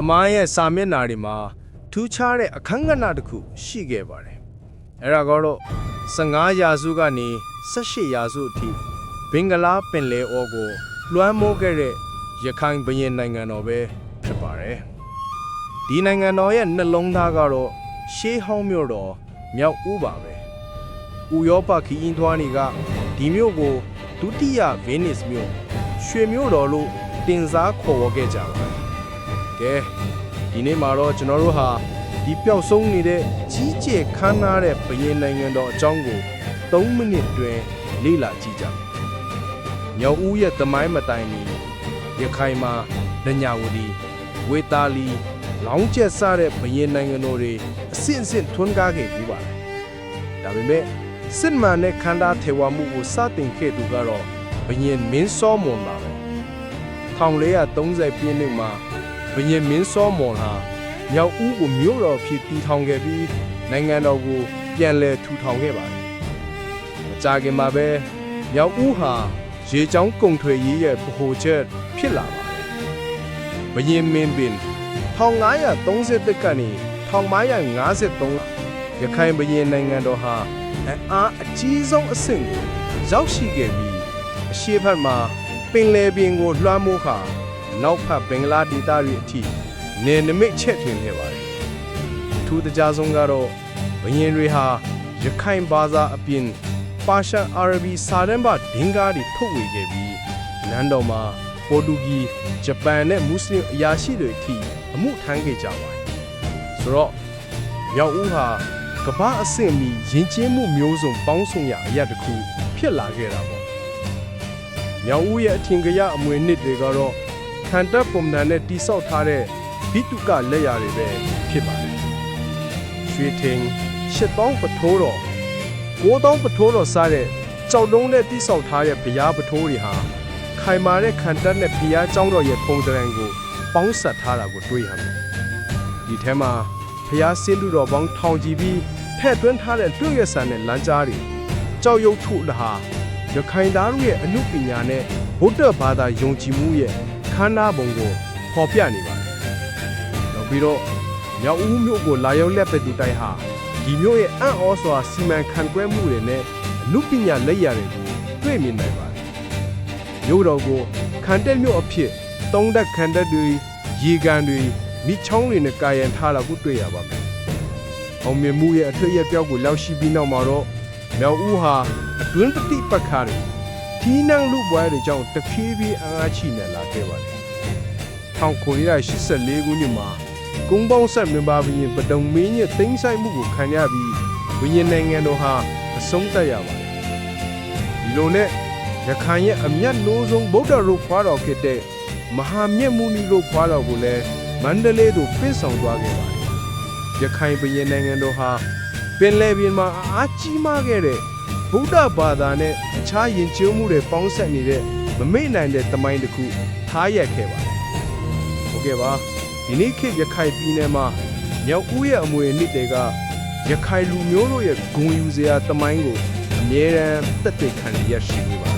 တမိုင်းရဲ့စာမျက်နှာတွေမှာထူးခြားတဲ့အခမ်းကဏ္ဍတစ်ခုရှိခဲ့ပါတယ်အဲ့ဒါကတော့15ရာစုကနေ18ရာစုအထိဘင်္ဂလားပင်လယ်အော်ကိုလွှမ်းမိုးခဲ့တဲ့ရခိုင်ဘုရင်နိုင်ငံတော်ပဲဖြစ်ပါတယ်ဒီနိုင်ငံတော်ရဲ့နှလုံးသားကတော့ရှေးဟောင်းမြို့တော်မြောက်ဦးပါပဲဥရောပခီးအင်းထွားတွေကဒီမြို့ကိုဒုတိယဗီနစ်မြို့ရွှေမြို့တော်လို့တင်စားခေါ်ဝေါ်ခဲ့ကြပါတယ်ကဲဒီနေ့မှာတော့ကျွန်တော်တို့ဟာဒီပျောက်ဆုံးနေတဲ့ကြီးကျယ်ခမ်းနားတဲ့ဘုရင်နိုင်ငံတော်အကြောင်းကို3မိနစ်တွင်လေ့လာကြည့်ကြမယ်။မြောက်ဦးရဲ့သမိုင်းမတိုင်မီရခိုင်မှာဒညာဝတီဝေတာလီလောင်းကျက်စတဲ့ဘုရင်နိုင်ငံတော်တွေအစစ်အစစ်ထွန်းကားခဲ့ပြီးပါတယ်။ဒါပေမဲ့စစ်မှန်တဲ့ခန္ဓာထေဝမှုကိုစတင်ခဲ့သူကတော့ဘုရင်မင်းစောမွန်ပါပဲ။1430ပြည့်နှစ်မှာဘုရင်မင်းစောမွန်ဟာမြောက်ဦးကိုမြို့တော်ဖြစ်တည်ထောင်ခဲ့ပြီးနိုင်ငံတော်ကိုပြန်လည်ထူထောင်ခဲ့ပါတယ်။မကြာခင်မှာပဲမြောက်ဦးဟာရေချောင်းကုံထွေရေးရဲ့ဗဟိုချက်ဖြစ်လာပါတယ်။ဘုရင်မင်းပင်1530ကနေ1553ရခိုင်ဘုရင်နိုင်ငံတော်ဟာအားအကြီးဆုံးအဆင့်ကိုရောက်ရှိခဲ့ပြီးအရှေ့ဘက်မှာပင်လယ်ပြင်ကိုလွှမ်းမိုးခါနောက်ဘက်ဘင်္ဂလားဒေသတွေအထိနေနမိတ်ချက်ထွင်ခဲ့ပါတယ်။ထူးခြားဆုံးကတော့ဘုရင်တွေဟာရခိုင်ဘာသာအပြင်ပါရှန်အာရဘီစာတမ်းပါဒင်္ဂါတွေထုတ်ဝေခဲ့ပြီးနန်းတော်မှာပေါ်တူဂီဂျပန်နဲ့မွတ်စလင်အရာရှိတွေအထိအမှုထမ်းခဲ့ကြပါတယ်။ဆိုတော့မြောက်ဦးဟာကမ္ဘာအဆင့်မီယဉ်ကျေးမှုမျိုးစုံပေါင်းစုံရအရာတစ်ခုဖြစ်လာခဲ့တာပေါ့။မြောက်ဦးရဲ့အထင်ကရအမွေနှစ်တွေကတော့ခံတပ်ပုံစံနဲ့တိဆောက်ထားတဲ့ဘိတုကလက်ရာတွေပဲဖြစ်ပါတယ်။ရွှေထင်း8000ပထိုးတော်9000ပထိုးတော်စားတဲ့ကြောက်တုံးနဲ့တိဆောက်ထားတဲ့ဘုရားပထိုးတွေဟာခိုင်မာတဲ့ခံတပ်နဲ့ဘုရားကျောင်းတော်ရဲ့ပုံစံကိုပေါင်းစပ်ထားတာကိုတွေ့ရမယ်။ဒီထဲမှာဘုရားဆင်းလူတော်ပေါင်းထောင်ချီပြီးထည့်သွင်းထားတဲ့တွန့်ရဆန်တဲ့လမ်းကြားတွေကြောက်ရွံ့ထုလဟာရခိုင်သားတို့ရဲ့အမှုပညာနဲ့ဗုဒ္ဓဘာသာယုံကြည်မှုရဲ့ခန္ဓာပုံကိုဖော်ပြနေပါတယ်။နောက်ပြီးတော့မြောက်ဦးမြို့ကိုလာရောက်လက်ပတ်သူတိုင်းဟာဒီမြို့ရဲ့အံ့ဩစွာစီမံခန့်ခွဲမှုတွေနဲ့အမှုပညာလက်ရာတွေကိုတွေ့မြင်နိုင်ပါတယ်။မြို့တော်ကိုခန္တက်မြို့အဖြစ်သုံးသက်ခန္တက်တွေရေကန်တွေမိချောင်းတွေနဲ့ကာယံထားတာကိုတွေ့ရပါမယ်။အောင်မြင်မှုရဲ့အထွတ်အပြောက်ကိုလောက်ရှိပြီးနောက်မှာတော့မြောက်ဦးဟာအတွင်းပฏิပတ်ခါတွေထီးနှံလူပွဲတွေကြောင့်တဖြည်းဖြည်းအားချိနေလာခဲ့ပါတယ်။1984ခုနှစ်မှာကုန်းပေါင်းဆက်မြန်မာဘုရင်ပဒုံမင်းရဲ့သိမ်းဆိုင်မှုကိုခံရပြီးဘုရင်နိုင်ငံတော်ဟာအဆုံးသတ်ရပါတယ်။ဒီလိုနဲ့ရခိုင်ရဲ့အမျက်နိုးဆုံးဗုဒ္ဓရုပ်ဖွားတော်ဖြစ်တဲ့မဟာမြတ်မုနီရုပ်ဖွားတော်ကိုလည်းမန္တလေးသို့ပြည့်ဆောင်သွားခဲ့ပါတယ်။ရခိုင်ဘုရင်နိုင်ငံတော်ဟာပင်လယ်ပြင်မှာအားကြီးမားခဲ့တဲ့ဗုဒ္ဓဘာသာနဲ့အခြားယဉ်ကျေးမှုတွေပေါင်းစပ်နေတဲ့မမေ့နိုင်တဲ့သမိုင်းတစ်ခုထားရခဲ့ပါတယ်။ဟုတ်ကဲ့ပါဒီနေ့ခေတ်ရခိုင်ပြည်နယ်မှာမြောက်ဦးရဲ့အမွေအနှစ်တွေကရခိုင်လူမျိုးတို့ရဲ့ဂုဏ်ယူစရာသမိုင်းကိုအမြဲတမ်းသက်သေခံရရှိနေပါတယ်